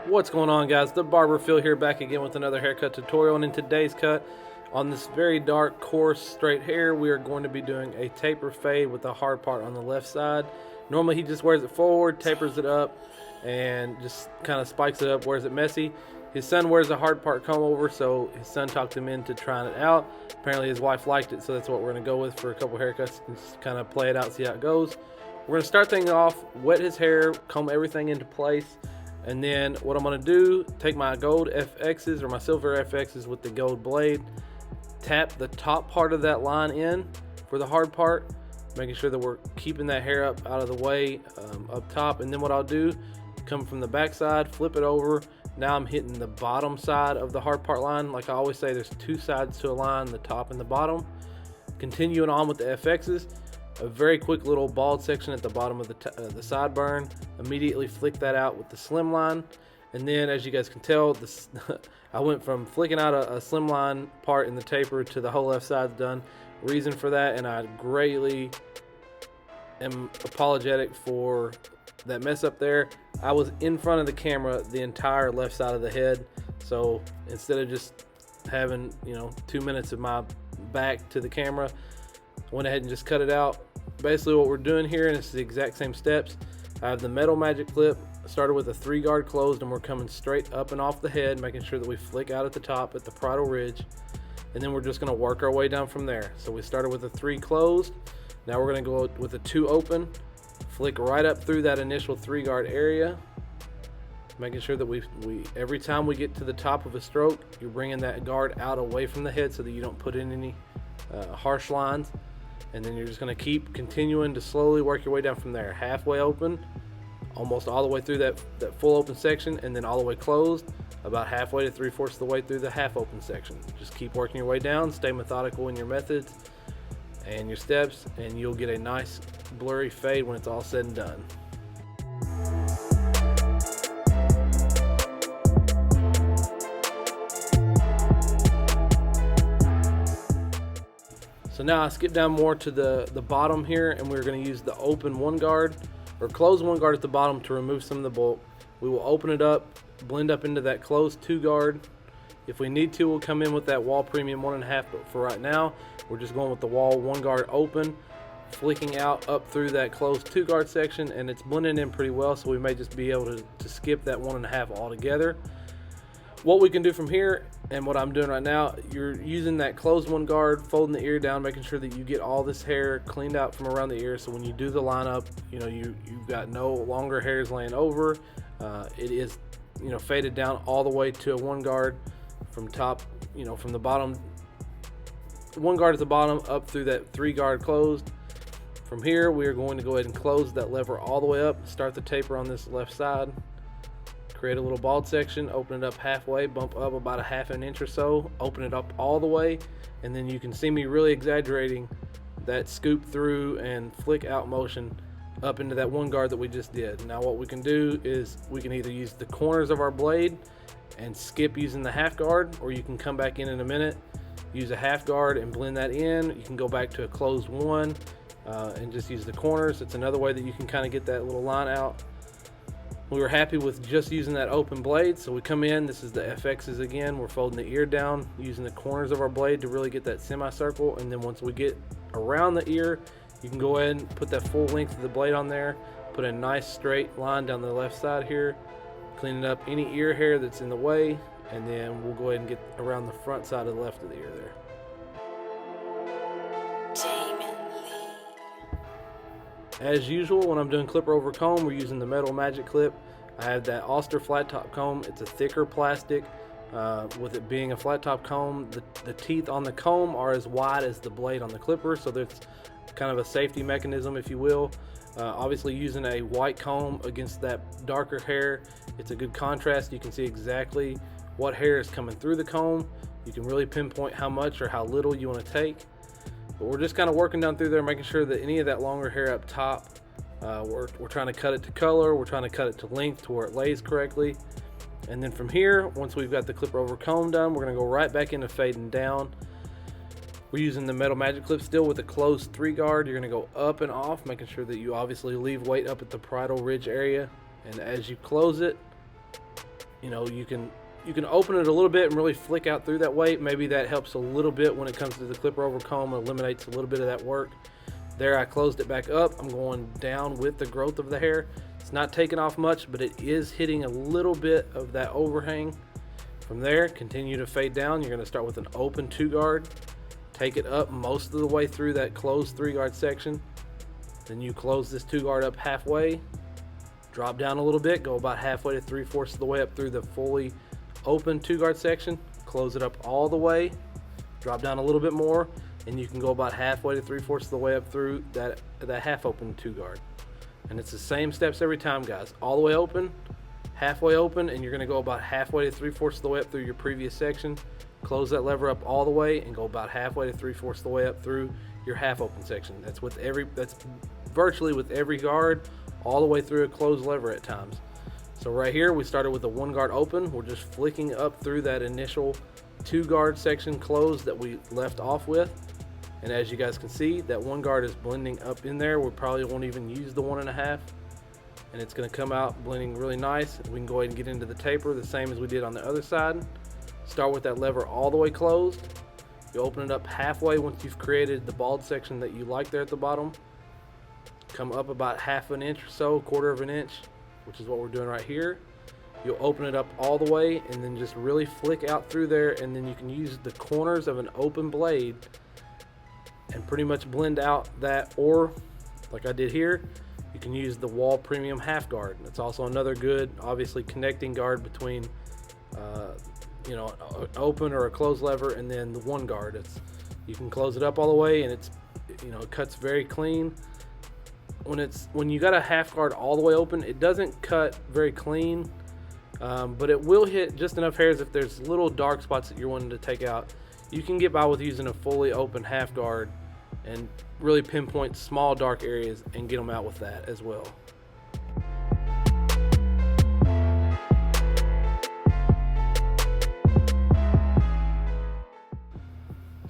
What's going on, guys? The Barber Phil here, back again with another haircut tutorial. And in today's cut, on this very dark, coarse, straight hair, we are going to be doing a taper fade with the hard part on the left side. Normally he just wears it forward, tapers it up, and just kind of spikes it up, wears it messy. His son wears a hard part comb over, so his son talked him into trying it out. Apparently his wife liked it, so that's what we're going to go with for a couple haircuts and just kind of play it out, see how it goes. We're going to start things off, wet his hair, comb everything into place. And then what I'm going to do, take my gold FXs or my silver FXs with the gold blade, tap the top part of that line in for the hard part, making sure that we're keeping that hair up out of the way up top. And then what I'll do, come from the back side, flip it over. Now I'm hitting the bottom side of the hard part line. Like I always say, there's two sides to a line, the top and the bottom. Continuing on with the FXs. A very quick little bald section at the bottom of the sideburn. Immediately flick that out with the Slimline. And then, as you guys can tell, this I went from flicking out a Slimline part in the taper to the whole left side's done. Reason for that, and I greatly am apologetic for that mess up there. I was in front of the camera the entire left side of the head, so instead of just having 2 minutes of my back to the camera, went ahead and just cut it out. Basically what we're doing here, and it's the exact same steps, I have the metal magic clip, started with a 3-guard closed, and we're coming straight up and off the head, making sure that we flick out at the top at the parietal ridge, and then we're just going to work our way down from there. So we started with a 3 closed, now we're going to go with a 2 open, flick right up through that initial 3-guard area, making sure that we every time we get to the top of a stroke, you're bringing that guard out away from the head so that you don't put in any harsh lines. And then you're just going to keep continuing to slowly work your way down from there. Halfway open, almost all the way through that full open section, and then all the way closed, about halfway to 3/4 of the way through the half open section. Just keep working your way down, stay methodical in your methods and your steps, and you'll get a nice blurry fade when it's all said and done. So now I skip down more to the bottom here, and we're going to use the open 1 guard or close 1 guard at the bottom to remove some of the bulk. We will open it up, blend up into that closed 2 guard. If we need to, we'll come in with that Wahl Premium 1.5, but for right now, we're just going with the Wahl 1 guard open, flicking out up through that closed 2 guard section, and it's blending in pretty well, so we may just be able to skip that 1.5 altogether. What we can do from here, and what I'm doing right now, you're using that closed 1 guard, folding the ear down, making sure that you get all this hair cleaned out from around the ear, so when you do the lineup, you've got no longer hairs laying over. It is faded down all the way to a 1 guard from top, from the bottom 1 guard at the bottom up through that 3 guard closed. From here, we are going to go ahead and close that lever all the way up, start the taper on this left side. Create a little bald section, open it up halfway, bump up about a 1/2 inch or so, open it up all the way, and then you can see me really exaggerating that scoop through and flick out motion up into that 1 guard that we just did. Now what we can do is we can either use the corners of our blade and skip using the 1/2 guard, or you can come back in a minute, use a 1/2 guard and blend that in. You can go back to a closed 1 and just use the corners. It's another way that you can kind of get that little line out. We were happy with just using that open blade, so we come in, this is the FXs again, we're folding the ear down, using the corners of our blade to really get that semicircle, and then once we get around the ear, you can go ahead and put that full length of the blade on there, put a nice straight line down the left side here, cleaning up any ear hair that's in the way, and then we'll go ahead and get around the front side of the left of the ear there. As usual, when I'm doing clipper over comb, we're using the metal magic clip. I have that Auster flat top comb. It's a thicker plastic. With it being a flat top comb, the teeth on the comb are as wide as the blade on the clipper, so there's kind of a safety mechanism, if you will. Obviously using a white comb against that darker hair, it's a good contrast. You can see exactly what hair is coming through the comb. You can really pinpoint how much or how little you want to take. But we're just kind of working down through there, making sure that any of that longer hair up top, we're trying to cut it to color, we're trying to cut it to length to where it lays correctly. And then from here, once we've got the clipper over comb done, we're going to go right back into fading down. We're using the metal magic clip still with a closed 3 guard. You're going to go up and off, making sure that you obviously leave weight up at the parietal ridge area. And as you close it, You know, you can open it a little bit and really flick out through that weight. Maybe that helps a little bit when it comes to the clipper over comb. It eliminates a little bit of that work. There, I closed it back up. I'm going down with the growth of the hair. It's not taking off much, but it is hitting a little bit of that overhang. From there, continue to fade down. You're going to start with an open 2-guard. Take it up most of the way through that closed 3-guard section. Then you close this 2-guard up halfway. Drop down a little bit. Go about halfway to 3/4 of the way up through the fully open 2-guard section. Close it up all the way. Drop down a little bit more. And you can go about halfway to 3/4 of the way up through that half open 2-guard. And it's the same steps every time, guys. All the way open, halfway open, and you're going to go about halfway to 3/4 of the way up through your previous section. Close that lever up all the way and go about halfway to 3/4 of the way up through your half open section. That's virtually with every guard, all the way through a closed lever at times. So right here, we started with a 1-guard open. We're just flicking up through that initial 2-guard section closed that we left off with. And as you guys can see, that 1-guard is blending up in there. We probably won't even use the 1.5. And it's going to come out blending really nice. We can go ahead and get into the taper the same as we did on the other side. Start with that lever all the way closed. You open it up halfway once you've created the bald section that you like there at the bottom. Come up about 1/2 inch or so, 1/4 inch, which is what we're doing right here. You'll open it up all the way and then just really flick out through there, and then you can use the corners of an open blade and pretty much blend out that, or like I did here, you can use the Wahl Premium half guard. That's also another good, obviously, connecting guard between you know, an open or a closed lever and then the 1-guard. You can close it up all the way, and it's, you know, it cuts very clean. When you got a half guard all the way open, it doesn't cut very clean, but it will hit just enough hairs. If there's little dark spots that you're wanting to take out, you can get by with using a fully open half guard and really pinpoint small dark areas and get them out with that as well.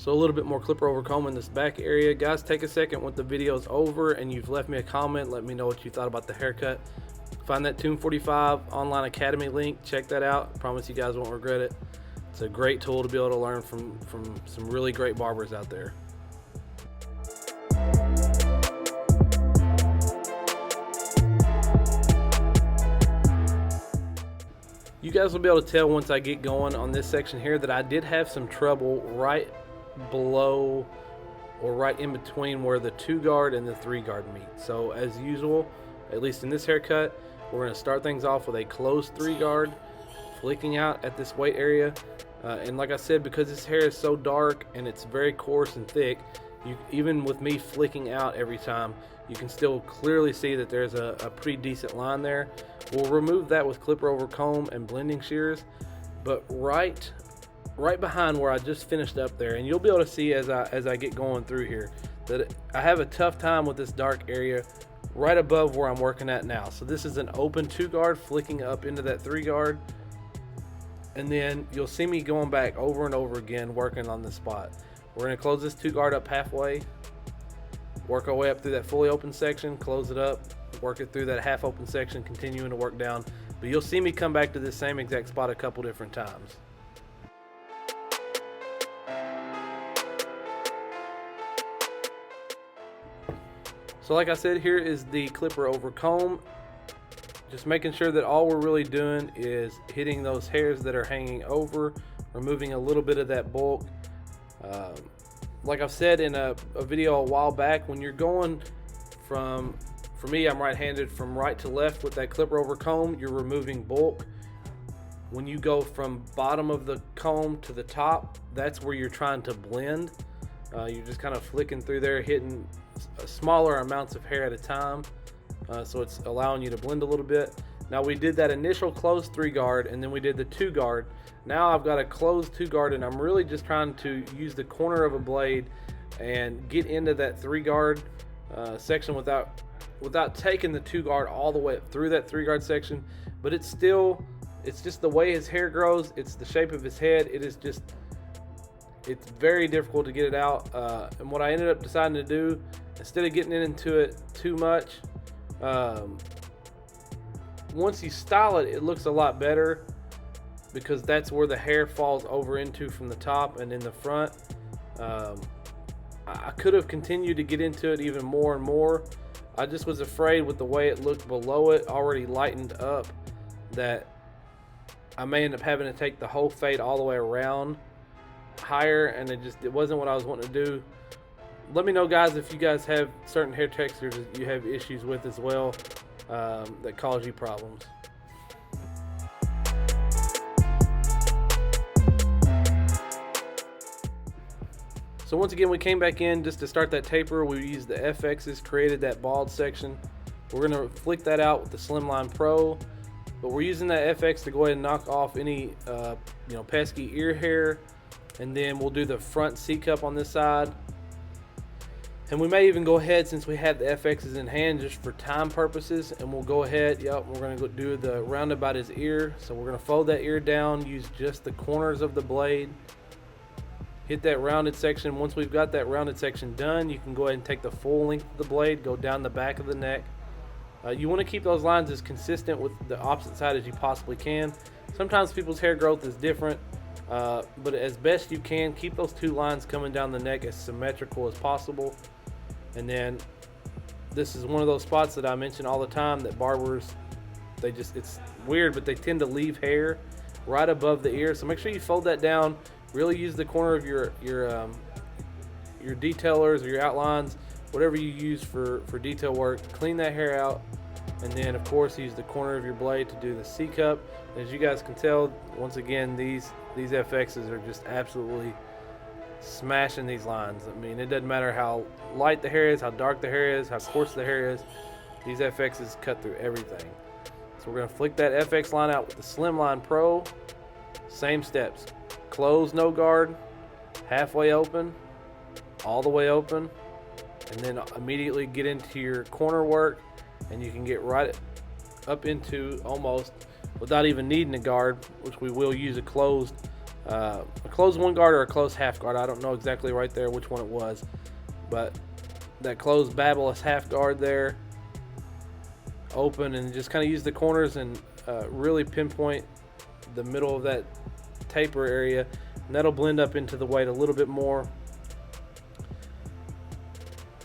So a little bit more clipper over comb in this back area. Guys, take a second when the video's over and you've left me a comment. Let me know what you thought about the haircut. Find that Tune 45 online academy link. Check that out. I promise you guys won't regret it. It's a great tool to be able to learn from some really great barbers out there. You guys will be able to tell once I get going on this section here that I did have some trouble right below or right in between where the 2-guard and the 3-guard meet. So as usual, at least in this haircut, we're going to start things off with a closed 3-guard, flicking out at this weight area. And like I said, because this hair is so dark and it's very coarse and thick, even with me flicking out every time, you can still clearly see that there's a pretty decent line there. We'll remove that with clipper over comb and blending shears, but right behind where I just finished up there, and you'll be able to see as I get going through here that I have a tough time with this dark area right above where I'm working at now. So this is an open 2-guard flicking up into that 3-guard, and then you'll see me going back over and over again working on this spot. We're going to close this 2-guard up halfway, work our way up through that fully open section, close it up, work it through that half open section, continuing to work down. But you'll see me come back to this same exact spot a couple different times. So like I said, here is the clipper over comb. Just making sure that all we're really doing is hitting those hairs that are hanging over, removing a little bit of that bulk. Like I've said in a video a while back, when you're going for me, I'm right-handed, from right to left with that clipper over comb, you're removing bulk. When you go from bottom of the comb to the top, that's where you're trying to blend. You're just kind of flicking through there, hitting smaller amounts of hair at a time, so it's allowing you to blend a little bit. Now we did that initial closed 3-guard, and then we did the 2-guard. Now I've got a closed 2-guard, and I'm really just trying to use the corner of a blade and get into that 3-guard section without taking the 2-guard all the way up through that 3-guard section. But it's just the way his hair grows, it's the shape of his head, it's very difficult to get it out. And what I ended up deciding to do, instead of getting into it too much, once you style it, it looks a lot better. because that's where the hair falls over into from the top and in the front. I could have continued to get into it even more and more. I just was afraid with the way it looked below it, already lightened up, that I may end up having to take the whole fade all the way around higher, and it wasn't what I was wanting to do. Let me know, guys, if you guys have certain hair textures that you have issues with as well, that cause you problems. So once again, we came back in just to start that taper. We used the FXs, created that bald section. We're gonna flick that out with the Slimline Pro, but we're using that FX to go ahead and knock off any pesky ear hair, and then we'll do the front C-cup on this side. And we may even go ahead, since we have the FXs in hand just for time purposes, and we'll go ahead, we're gonna go do the round about his ear. So we're gonna fold that ear down, use just the corners of the blade, hit that rounded section. Once we've got that rounded section done, you can go ahead and take the full length of the blade, go down the back of the neck. You want to keep those lines as consistent with the opposite side as you possibly can. Sometimes people's hair growth is different, but as best you can, keep those two lines coming down the neck as symmetrical as possible. And then this is one of those spots that I mention all the time that barbers, it's weird, but they tend to leave hair right above the ear. So make sure you fold that down. Really use the corner of your detailers or your outlines, whatever you use for detail work. Clean that hair out, and then of course use the corner of your blade to do the C-cup. As you guys can tell, once again, these FXs are just absolutely smashing these lines. I mean, it doesn't matter how light the hair is, how dark the hair is, how coarse the hair is. These FXs cut through everything. So we're gonna flick that FX line out with the Slimline Pro. Same steps. Close, no guard, halfway open, all the way open, and then immediately get into your corner work, and you can get right up into almost without even needing a guard, which we will use a closed one guard or a closed half guard. I don't know exactly right there which one it was, but that closed Babyliss half guard there, open, and just kind of use the corners and really pinpoint the middle of that taper area, and that'll blend up into the weight a little bit more.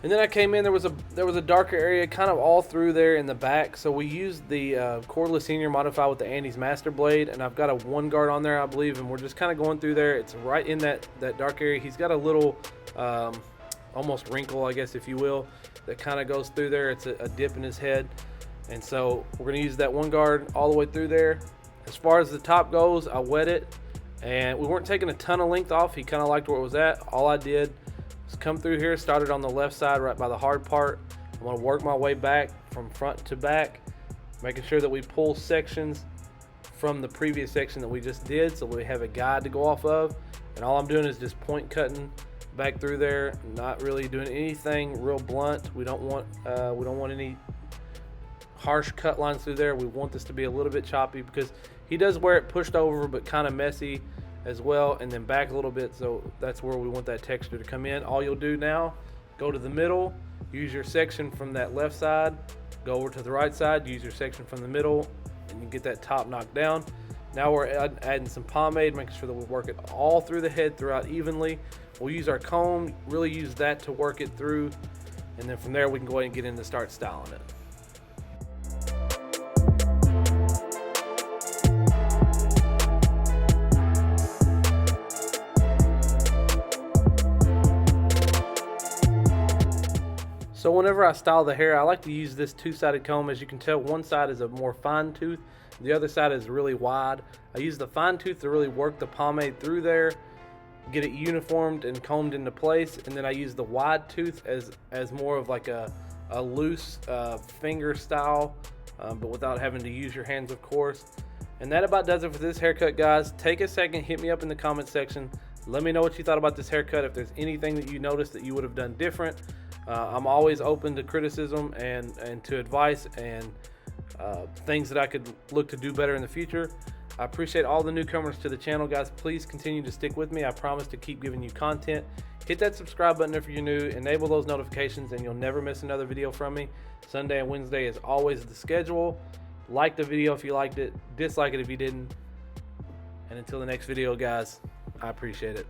And then I came in, there was a darker area kind of all through there in the back, so we used the cordless senior modified with the Andy's master blade, and I've got a one guard on there, I believe, and we're just kind of going through there. It's right in that dark area. He's got a little almost wrinkle, I guess, if you will, that kind of goes through there. It's a dip in his head, and so we're going to use that one guard all the way through there. As far as the top goes, I wet it, and we weren't taking a ton of length off. He kind of liked where it was at. All I did was come through here, started on the left side right by the hard part. I'm going to work my way back from front to back, making sure that we pull sections from the previous section that we just did, so we have a guide to go off of. And all I'm doing is just point cutting back through there, not really doing anything real blunt. We don't want any harsh cut lines through there. We want this to be a little bit choppy because he does wear it pushed over but kind of messy as well, and then back a little bit, so that's where we want that texture to come in. All you'll do now, go to the middle, use your section from that left side, go over to the right side, use your section from the middle, and you get that top knocked down. Now we're adding some pomade, making sure that we work it all through the head throughout evenly. We'll use our comb, really use that to work it through, and then from there we can go ahead and get in to start styling it. So whenever I style the hair, I like to use this two-sided comb. As you can tell, one side is a more fine tooth, the other side is really wide. I use the fine tooth to really work the pomade through there, get it uniformed and combed into place, and then I use the wide tooth as more of like a loose finger style, but without having to use your hands, of course. And that about does it for this haircut, guys. Take a second, hit me up in the comment section. Let me know what you thought about this haircut, if there's anything that you noticed that you would have done different. I'm always open to criticism and to advice and things that I could look to do better in the future. I appreciate all the newcomers to the channel, guys. Please continue to stick with me. I promise to keep giving you content. Hit that subscribe button if you're new, enable those notifications, and you'll never miss another video from me. Sunday and Wednesday is always the schedule. Like the video if you liked it, dislike it if you didn't. And until the next video, guys, I appreciate it.